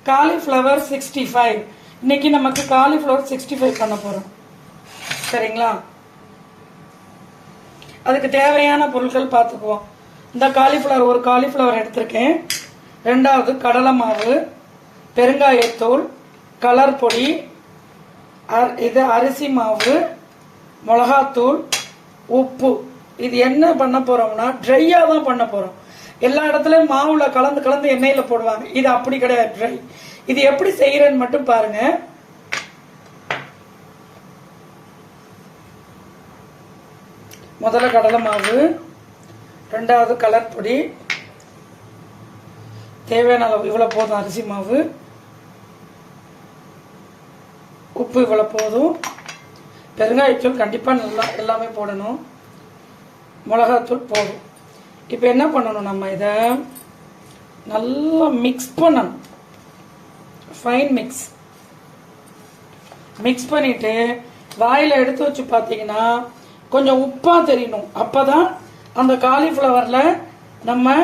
Cauliflower 65. இன்னைக்கு நமக்கு cauliflower 65 பண்ண போறோம். சரிங்களா? அதுக்கு தேவையான பொருட்கள் பார்த்துக்குவோம். இந்த காலிஃப்ளவர், ஒரு காலிஃப்ளவர் எடுத்திருக்கேன். ரெண்டாவது கடலை மாவு, பெருங்காயத்தூள், கலர் பொடி, இது அரிசி மாவு, மிளகாத்தூள், உப்பு. இது என்ன பண்ண போறோம்னா ட்ரையா தான் பண்ண போறோம். எல்லா இடத்துலயும் மாவுல கலந்து கலந்து எண்ணெயில போடுவாங்க. இது அப்படி கிடையாது, ட்ரை. இது எப்படி செய்யறேன்னு மட்டும் பாருங்க. முதல்ல கடலை மாவு, ரெண்டாவது கலர் பொடி, தேவையான அளவு இவ்வளவு போதும். அரிசி மாவு, உப்பு இவ்வளவு போதும். பெருங்காயத்தூள் கண்டிப்பா நல்லா எல்லாமே போடணும். மிளகாத்தூள் போதும். இப்போ என்ன பண்ணணும், நம்ம இதை நல்லா மிக்ஸ் பண்ணணும். ஃபைன் மிக்ஸ் பண்ணிட்டு வாயில எடுத்து வச்சு பார்த்தீங்கன்னா கொஞ்சம் உப்பா தெரியணும். அப்பதான் அந்த காலிஃப்ளவர்ல நம்ம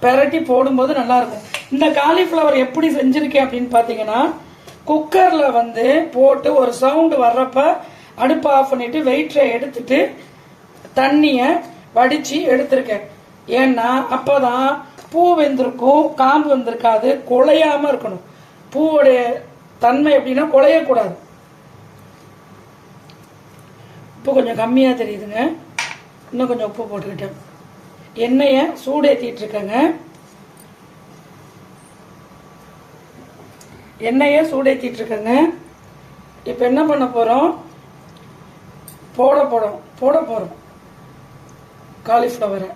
பெரட்டி போடும்போது நல்லா இருக்கும். இந்த காலிஃப்ளவர் எப்படி செஞ்சிருக்கேன் அப்படின்னு பார்த்தீங்கன்னா, குக்கர்ல போட்டு ஒரு சவுண்டு வர்றப்ப அடுப்பு ஆஃப் பண்ணிட்டு வெயிட்ரை எடுத்துட்டு தண்ணிய வடிச்சு எடுத்திருக்கேன். ஏன்னா அப்பதான் பூ வெந்திருக்கும், காம்பு வந்திருக்காது, குழையாம இருக்கணும். பூவுடைய தன்மை எப்படின்னா குழையக்கூடாது. உப்பு கொஞ்சம் கம்மியா தெரியுதுங்க, இன்னும் கொஞ்சம் உப்பு போட்டுக்கிட்டேன். எண்ணெய சூடேற்றிட்டு இருக்கேங்க. இப்ப என்ன பண்ண போறோம், போட போறோம் காலிஃப்ளவரை.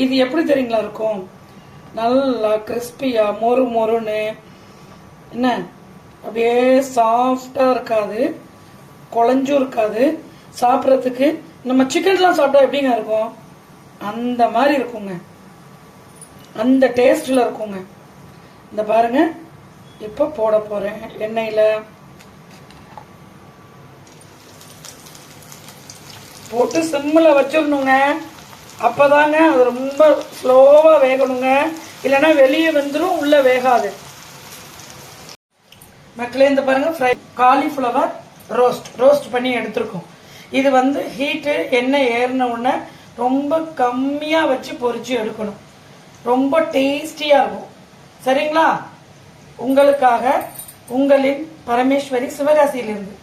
இது எப்படி தெரியுங்களா இருக்கும், நல்லா கிறிஸ்பியா மொறு மொறுன்னு, என்ன அப்படியே சாஃப்டா இருக்காது, குழஞ்சும் இருக்காது. சாப்பிட்றதுக்கு நம்ம சிக்கன்லாம் சாப்பிட்டா எப்படிங்க இருக்கும், அந்த மாதிரி இருக்குங்க, அந்த டேஸ்ட்ல இருக்குங்க. இந்த பாருங்க, இப்ப போட போறேன் எண்ணெயில. போட்டு சிம்ல வச்சிடணுங்க. அப்பதாங்க அது ரொம்ப ஸ்லோவா வேகணுங்க, இல்லைன்னா வெளியே வந்துடும், உள்ள வேகாது. மக்களே இந்த பாருங்க, ஃப்ரை காலிஃப்ளவர் ரோஸ்ட் பண்ணி எடுத்திருக்கோம். இது ஹீட்டு எண்ணெய் ஏறின உடனே ரொம்ப கம்மியா வச்சு பொரிச்சு எடுக்கணும். ரொம்ப டேஸ்டியா இருக்கும். சரிங்களா? உங்களுக்காக உங்களின் பரமேஸ்வரி, சிவகாசியிலிருந்து.